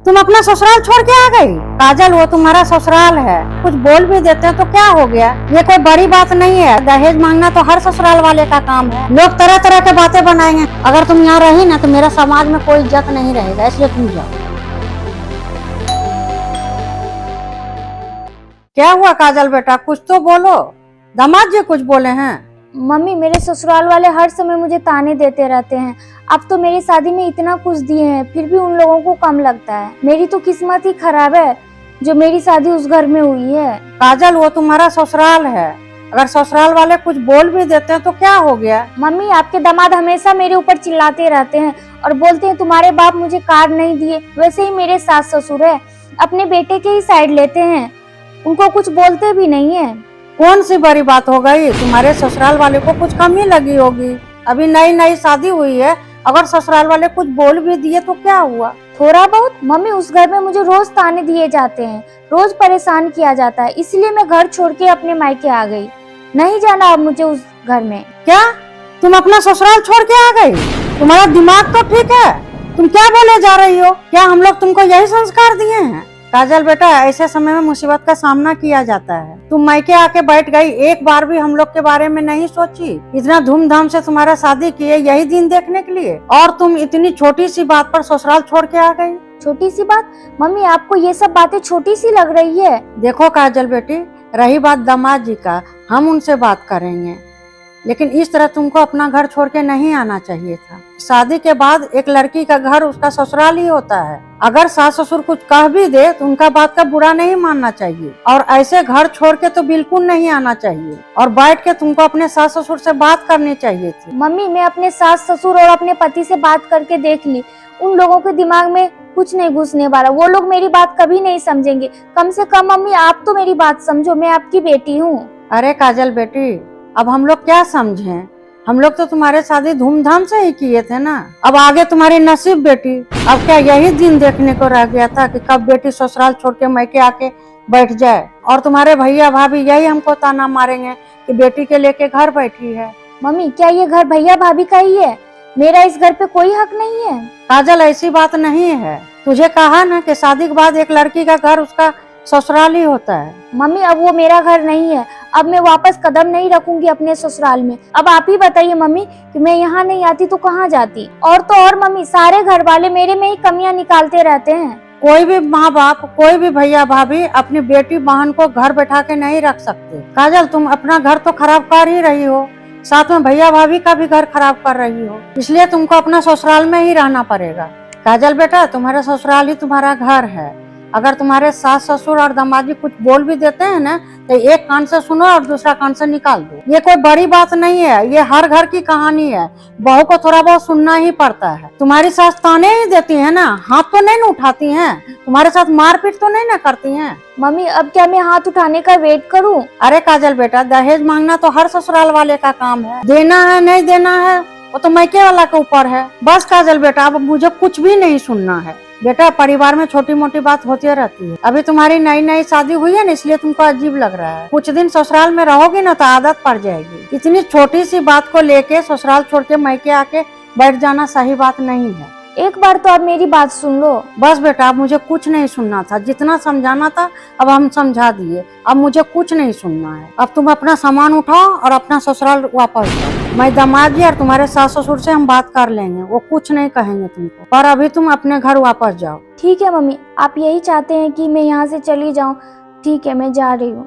तुम अपना ससुराल छोड़ के आ गई? काजल, वो तुम्हारा ससुराल है, कुछ बोल भी देते हैं तो क्या हो गया? ये कोई बड़ी बात नहीं है। दहेज मांगना तो हर ससुराल वाले का काम है। लोग तरह तरह के बातें बनाएंगे। अगर तुम यहाँ रही ना तो मेरा समाज में कोई इज्जत नहीं रहेगा, इसलिए तुम जाओ। क्या हुआ काजल बेटा, कुछ तो बोलो। दामाद जी कुछ बोले हैं? मम्मी, मेरे ससुराल वाले हर समय मुझे ताने देते रहते हैं। अब तो मेरी शादी में इतना कुछ दिए हैं, फिर भी उन लोगों को कम लगता है। मेरी तो किस्मत ही खराब है जो मेरी शादी उस घर में हुई है। काजल, वो तुम्हारा ससुराल है, अगर ससुराल वाले कुछ बोल भी देते हैं तो क्या हो गया? मम्मी, आपके दामाद हमेशा मेरे ऊपर चिल्लाते रहते हैं और बोलते हैं तुम्हारे बाप मुझे कार्ड नहीं दिए। वैसे ही मेरे सास ससुर है, अपने बेटे के ही साइड लेते हैं, उनको कुछ बोलते भी नहीं है। कौन सी बड़ी बात हो गई? तुम्हारे ससुराल वाले को कुछ कमी लगी होगी, अभी नई नई शादी हुई है। अगर ससुराल वाले कुछ बोल भी दिए तो क्या हुआ? थोड़ा बहुत। मम्मी, उस घर में मुझे रोज ताने दिए जाते हैं, रोज परेशान किया जाता है, इसलिए मैं घर छोड़ के अपने मायके आ गई। नहीं जाना अब मुझे उस घर में। क्या तुम अपना ससुराल छोड़ के आ गई? तुम्हारा दिमाग तो ठीक है? तुम क्या बोले जा रही हो? क्या हम लोग तुमको यही संस्कार दिए हैं? काजल बेटा, ऐसे समय में मुसीबत का सामना किया जाता है। तुम मायके आके बैठ गई, एक बार भी हम लोग के बारे में नहीं सोची। इतना धूमधाम से तुम्हारा शादी किए यही दिन देखने के लिए, और तुम इतनी छोटी सी बात पर ससुराल छोड़ के आ गई। छोटी सी बात? मम्मी, आपको ये सब बातें छोटी सी लग रही है? देखो काजल बेटी, रही बात दामाद जी का, हम उनसे बात करेंगे, लेकिन इस तरह तुमको अपना घर छोड़ के नहीं आना चाहिए था। शादी के बाद एक लड़की का घर उसका ससुराल ही होता है। अगर सास ससुर कुछ कह भी दे तो उनका बात का बुरा नहीं मानना चाहिए, और ऐसे घर छोड़ के तो बिल्कुल नहीं आना चाहिए, और बैठ के तुमको अपने सास ससुर से बात करनी चाहिए थी। मम्मी, मैं अपने सास ससुर और अपने पति से बात करके देख ली, उन लोगों के दिमाग में कुछ नहीं घुसने वाला। वो लोग मेरी बात कभी नहीं समझेंगे। कम से कम मम्मी, आप तो मेरी बात समझो, मैं आपकी बेटी हूँ। अरे काजल बेटी, अब हम लोग क्या समझें? हम लोग तो तुम्हारे शादी धूमधाम से ही किए थे ना। अब आगे तुम्हारी नसीब बेटी। अब क्या यही दिन देखने को रह गया था कि कब बेटी ससुराल छोड़ के मायके आके बैठ जाए, और तुम्हारे भैया भाभी यही हमको ताना मारेंगे कि बेटी के लेके घर बैठी है। मम्मी, क्या ये घर भैया भाभी का ही है? मेरा इस घर पे कोई हक नहीं है? काजल, ऐसी बात नहीं है। तुझे कहा ना कि शादी के बाद एक लड़की का घर उसका ससुराल ही होता है। मम्मी, अब वो मेरा घर नहीं है। अब मैं वापस कदम नहीं रखूंगी अपने ससुराल में। अब आप ही बताइए मम्मी कि मैं यहाँ नहीं आती तो कहाँ जाती? और तो और मम्मी, सारे घर वाले मेरे में ही कमियां निकालते रहते हैं। कोई भी माँ बाप, कोई भी भैया भाभी अपनी बेटी बहन को घर बैठा के नहीं रख सकते। काजल, तुम अपना घर तो खराब कर ही रही हो, साथ में भैया भाभी का भी घर खराब कर रही हो, इसलिए तुमको अपना ससुराल में ही रहना पड़ेगा। काजल बेटा, तुम्हारा ससुराल ही तुम्हारा घर है। अगर तुम्हारे सास ससुर और दामाद कुछ बोल भी देते हैं ना तो एक कान से सुनो और दूसरा कान से निकाल दो। ये कोई बड़ी बात नहीं है, ये हर घर की कहानी है। बहू को थोड़ा बहुत सुनना ही पड़ता है। तुम्हारी सास ताने ही देती है ना, हाथ तो नहीं न उठाती हैं, तुम्हारे साथ मारपीट तो नहीं न करती हैं। मम्मी, अब क्या मैं हाथ उठाने का वेट करूं? अरे काजल बेटा, दहेज मांगना तो हर ससुराल वाले का काम है। देना है नहीं देना है वो तो मायके वाला के ऊपर है। बस काजल बेटा, अब मुझे कुछ भी नहीं सुनना है। बेटा, परिवार में छोटी मोटी बात होती रहती है। अभी तुम्हारी नई नई शादी हुई है ना, इसलिए तुमको अजीब लग रहा है। कुछ दिन ससुराल में रहोगी ना तो आदत पड़ जाएगी। इतनी छोटी सी बात को लेके ससुराल छोड़ के मायके आके बैठ जाना सही बात नहीं है। एक बार तो आप मेरी बात सुन लो। बस बेटा, अब मुझे कुछ नहीं सुनना था। जितना समझाना था अब हम समझा दिए, अब मुझे कुछ नहीं सुनना है। अब तुम अपना सामान उठाओ और अपना ससुराल वापस जाओ। मैं दामाद जी और तुम्हारे सास ससुर से हम बात कर लेंगे, वो कुछ नहीं कहेंगे तुमको, पर अभी तुम अपने घर वापस जाओ। ठीक है मम्मी, आप यही चाहते हैं कि मैं यहाँ से चली जाऊँ? ठीक है, मैं जा रही हूँ।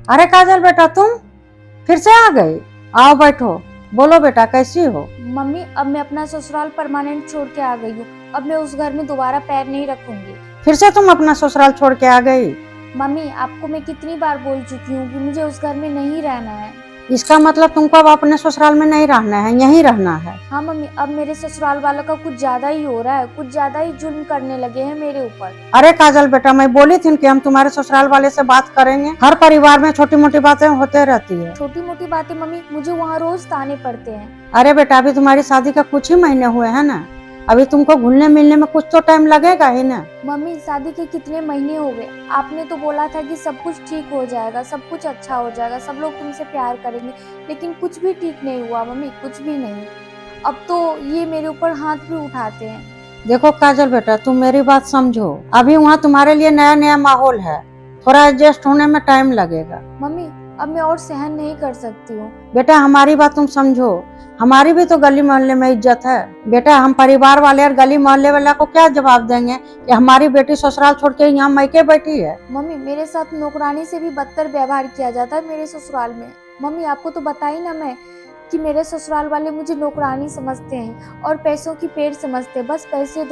अरे काजल बेटा, तुम फिर से आ गई? आओ बैठो, बोलो बेटा कैसी हो? मम्मी, अब मैं अपना ससुराल परमानेंट छोड़ के आ गई हूँ। अब मैं उस घर में दोबारा पैर नहीं रखूंगी। फिर से तुम अपना ससुराल छोड़ के आ गई? मम्मी, आपको मैं कितनी बार बोल चुकी हूँ कि मुझे उस घर में नहीं रहना है। इसका मतलब तुमको अब अपने ससुराल में नहीं रहना है, यहीं रहना है? हाँ मम्मी, अब मेरे ससुराल वालों का कुछ ज्यादा ही हो रहा है, कुछ ज्यादा ही जुल्म करने लगे हैं मेरे ऊपर। अरे काजल बेटा, मैं बोली थी कि हम तुम्हारे ससुराल वाले से बात करेंगे। हर परिवार में छोटी मोटी बातें होते रहती है। छोटी मोटी बातें मम्मी, मुझे वहाँ रोज ताने पड़ते हैं। अरे बेटा, अभी तुम्हारी शादी का कुछ ही महीने हुए हैं ना, अभी तुमको घुलने मिलने में कुछ तो टाइम लगेगा ही ना। मम्मी शादी के कितने महीने हो गए, आपने तो बोला था कि सब कुछ ठीक हो जाएगा, सब कुछ अच्छा हो जाएगा, सब लोग तुमसे प्यार करेंगे, लेकिन कुछ भी ठीक नहीं हुआ मम्मी, कुछ भी नहीं। अब तो ये मेरे ऊपर हाथ भी उठाते हैं। देखो काजल बेटा, तुम मेरी बात समझो, अभी वहाँ तुम्हारे लिए नया नया माहौल है, थोड़ा एडजस्ट होने में टाइम लगेगा। मम्मी अब मैं और सहन नहीं कर सकती हूँ। बेटा हमारी बात तुम समझो, हमारी भी तो गली मोहल्ले में इज्जत है। बेटा हम परिवार वाले और गली मोहल्ले वाला को क्या जवाब देंगे कि हमारी बेटी ससुराल छोड़ के यहाँ मैके बैठी है। मम्मी मेरे साथ नौकरानी से भी बदतर व्यवहार किया जाता है मेरे ससुराल में। मम्मी आपको तो बताई ना मैं कि मेरे ससुराल वाले मुझे नौकरानी समझते हैं और पैसों की पेड़ समझते हैं। बस पैसे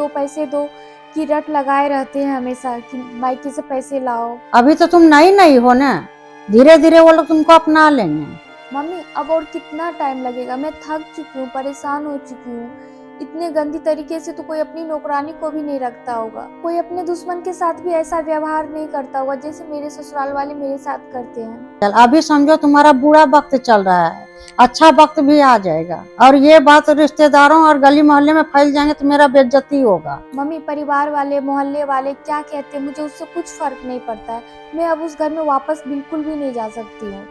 दो की रट लगाए रहते हैं हमेशा कि मायके से पैसे लाओ। अभी तो तुम नई नई हो ना, धीरे धीरे वो लोग तुमको अपना लेंगे। मम्मी अब और कितना टाइम लगेगा, मैं थक चुकी हूँ, परेशान हो चुकी हूँ। इतने गंदी तरीके से तो कोई अपनी नौकरानी को भी नहीं रखता होगा, कोई अपने दुश्मन के साथ भी ऐसा व्यवहार नहीं करता होगा जैसे मेरे ससुराल वाले मेरे साथ करते हैं। चल अभी समझो तुम्हारा बुरा वक्त चल रहा है, अच्छा वक्त भी आ जाएगा, और ये बात रिश्तेदारों और गली मोहल्ले में फैल जाएंगे तो मेरा बेइज्जती होगा। मम्मी परिवार वाले मोहल्ले वाले क्या कहते हैं मुझे उससे कुछ फर्क नहीं पड़ता है, मैं अब उस घर में वापस बिल्कुल भी नहीं जा सकती हूँ।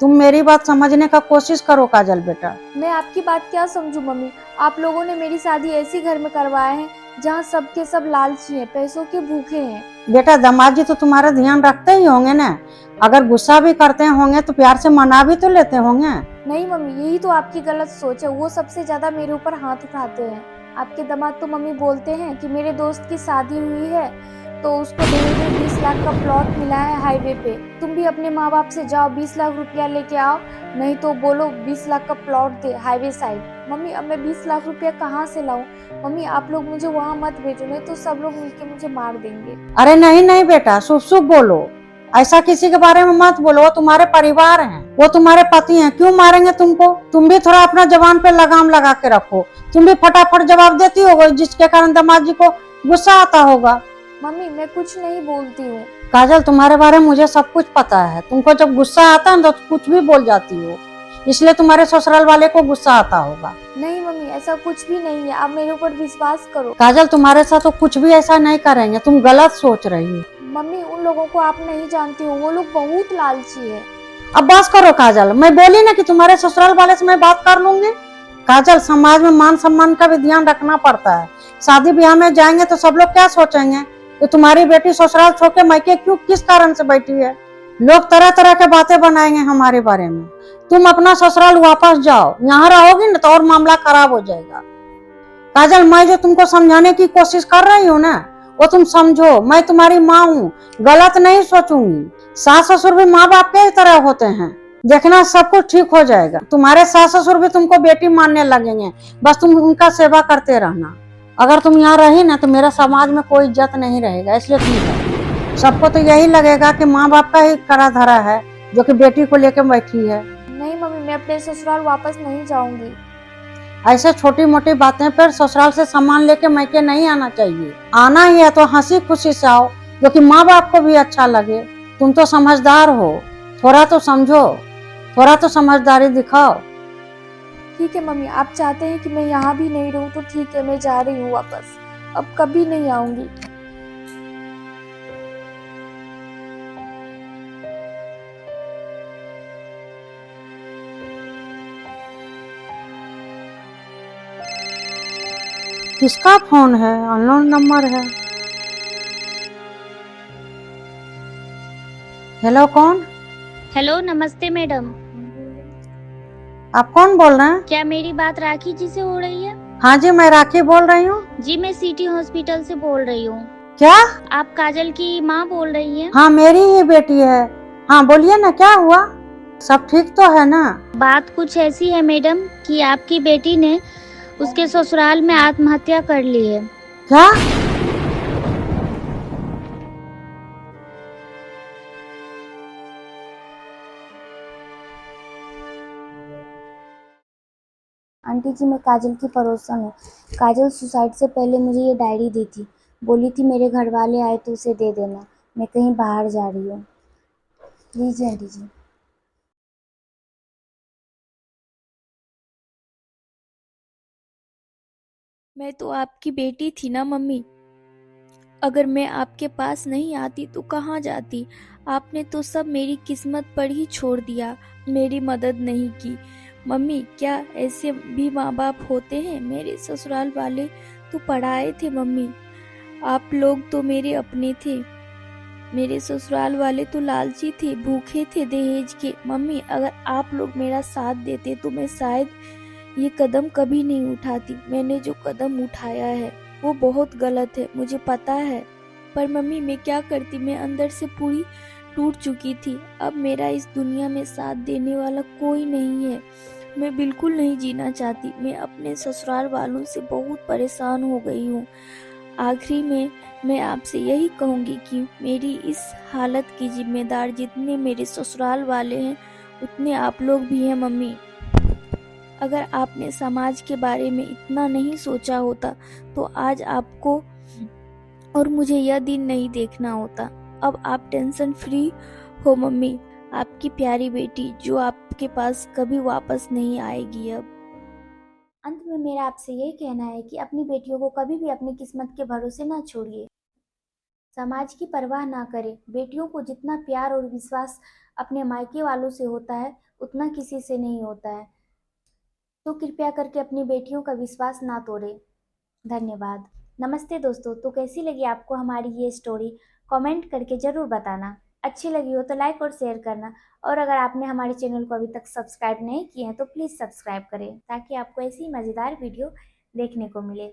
तुम मेरी बात समझने का कोशिश करो काजल बेटा। मैं आपकी बात क्या समझूं मम्मी, आप लोगों ने मेरी शादी ऐसी घर में करवाया है जहाँ सबके सब लालची हैं, पैसों के भूखे हैं। बेटा दामाद जी तो तुम्हारा ध्यान रखते ही होंगे ना, अगर गुस्सा भी करते होंगे तो प्यार से मना भी तो लेते होंगे। नहीं मम्मी यही तो आपकी गलत सोच है, वो सबसे ज्यादा मेरे ऊपर हाथ उठाते हैं। आपके दामाद तो मम्मी बोलते हैं कि मेरे दोस्त की शादी हुई है तो उसको दिल्ली में 20 लाख का प्लॉट मिला है हाईवे पे, तुम भी अपने माँ बाप से जाओ 20 लाख रुपया लेके आओ, नहीं तो बोलो 20 लाख का प्लॉट दे हाईवे साइड। मम्मी अब मैं 20 लाख रुपया कहाँ से लाऊं? मम्मी आप लोग मुझे वहाँ मत भेजो, नहीं तो सब लोग मिलके मुझे मार देंगे। अरे नहीं नहीं बेटा, शुभ शुभ बोलो, ऐसा किसी के बारे में मत बोलो, वो तुम्हारे परिवार हैं, वो तुम्हारे पति हैं, क्यों मारेंगे तुमको? तुम भी थोड़ा अपना जबान पे लगाम लगा के रखो, तुम भी फटाफट जवाब देती होगी जिसके कारण दामाद जी को गुस्सा आता होगा। मम्मी मैं कुछ नहीं बोलती हूँ। काजल तुम्हारे बारे में मुझे सब कुछ पता है, तुमको जब गुस्सा आता है तो कुछ भी बोल जाती हो, इसलिए तुम्हारे ससुराल वाले को गुस्सा आता होगा। नहीं मम्मी ऐसा कुछ भी नहीं है, आप मेरे ऊपर विश्वास करो। काजल तुम्हारे साथ तो कुछ भी ऐसा नहीं करेंगे, तुम गलत सोच रही हो। मम्मी उन लोगों को आप नहीं जानती हो, वो लोग बहुत लालची है। अब बस करो काजल, मैं बोली ना कि तुम्हारे ससुराल वाले से मैं बात कर लूंगी। काजल समाज में मान सम्मान का भी ध्यान रखना पड़ता है, शादी ब्याह में जाएंगे तो सब लोग क्या सोचेंगे कि तुम्हारी बेटी ससुराल छोड़ के मैके क्यों किस कारण से बैठी है, लोग तरह तरह के बातें बनाएंगे हमारे बारे में। तुम अपना ससुराल वापस जाओ, यहाँ रहोगी ना तो और मामला खराब हो जाएगा। काजल मैं जो तुमको समझाने की कोशिश कर रही हूँ ना वो तुम समझो, मैं तुम्हारी माँ हूँ, गलत नहीं सोचूंगी। सास ससुर भी माँ बाप के ही तरह होते हैं, देखना सब कुछ ठीक हो जाएगा। तुम्हारे सास ससुर भी तुमको बेटी मानने लगेंगे, बस तुम उनका सेवा करते रहना। अगर तुम यहाँ रही ना तो मेरा समाज में कोई इज्जत नहीं रहेगा, इसलिए तुम जाओ। सबको तो यही लगेगा कि माँ बाप का ही करा धरा है जो कि बेटी को लेकर बैठी है। नहीं मम्मी मैं अपने ससुराल वापस नहीं जाऊंगी। ऐसे छोटी मोटी बातें पर ससुराल से सामान लेके मैके नहीं आना चाहिए, आना ही है तो हंसी खुशी से आओ जो कि माँ बाप को भी अच्छा लगे। तुम तो समझदार हो, थोड़ा तो समझो, थोड़ा तो समझदारी दिखाओ। ठीक है मम्मी, आप चाहते हैं कि मैं यहाँ भी नहीं रहूँ तो ठीक है, मैं जा रही हूँ वापस, अब कभी नहीं आऊंगी। किसका फोन है? अननोन नंबर है। हेलो कौन? हेलो नमस्ते मैडम, आप कौन बोल रहे हैं? क्या मेरी बात राखी जी से हो रही है? हाँ जी मैं राखी बोल रही हूँ। जी मैं सिटी हॉस्पिटल से बोल रही हूँ। क्या? आप काजल की माँ बोल रही हैं? हाँ मेरी ही बेटी है। हाँ बोलिए ना, क्या हुआ? सब ठीक तो है ना? बात कुछ ऐसी है मैडम कि आपकी बेटी ने उसके ससुराल में आत्महत्या कर ली है। क्या? आंटी जी मैं काजल की पड़ोसन हूँ। काजल सुसाइड से पहले मुझे ये डायरी दी थी, बोली थी मेरे घर वाले आए तो उसे दे देना, मैं कहीं बाहर जा रही हूँ। लीजिए आंटी जी। मैं तो आपकी बेटी थी ना मम्मी। अगर मैं आपके पास नहीं आती तो कहाँ जाती। आपने तो सब मेरी किस्मत पर ही छोड़ दिया, मेरी मदद नहीं की। मम्मी, क्या ऐसे भी माँ बाप होते हैं? मेरे ससुराल वाले तो पढ़ाए थे मम्मी। आप लोग तो मेरे अपने थे। मेरे ससुराल वाले तो लालची थे, भूखे थे दहेज के। मम्मी, अगर आप लोग मेरा साथ देते तो मैं शायद ये कदम कभी नहीं उठाती। मैंने जो कदम उठाया है वो बहुत गलत है, मुझे पता है। पर मम्मी, मैं क्या करती? मैं अंदर से पूरी टूट चुकी थी। अब मेरा इस दुनिया में साथ देने वाला कोई नहीं है। मैं बिल्कुल नहीं जीना चाहती। मैं अपने ससुराल वालों से बहुत परेशान हो गई हूँ। आखिरी में मैं आपसे यही कहूँगी कि मेरी इस हालत की जिम्मेदार जितने मेरे ससुराल वाले हैं उतने आप लोग भी हैं मम्मी। अगर आपने समाज के बारे में इतना नहीं सोचा होता तो आज आपको और मुझे यह दिन नहीं देखना होता। अब आप टेंशन फ्री हो मम्मी। आपकी प्यारी बेटी जो आपके पास कभी वापस नहीं आएगी। अब अंत में मेरा आपसे यही कहना है कि अपनी बेटियों को कभी भी अपनी किस्मत के भरोसे ना छोड़िए। समाज की परवाह ना करें। बेटियों को जितना प्यार और विश्वास अपने मायके वालों से होता है उतना किसी से नहीं होता है। तो कृपया करके अपनी बेटियों का विश्वास ना तोड़ें। धन्यवाद। नमस्ते दोस्तों, तो कैसी लगी आपको हमारी ये स्टोरी? कमेंट करके ज़रूर बताना। अच्छी लगी हो तो लाइक और शेयर करना, और अगर आपने हमारे चैनल को अभी तक सब्सक्राइब नहीं किए हैं तो प्लीज़ सब्सक्राइब करें ताकि आपको ऐसी मज़ेदार वीडियो देखने को मिले।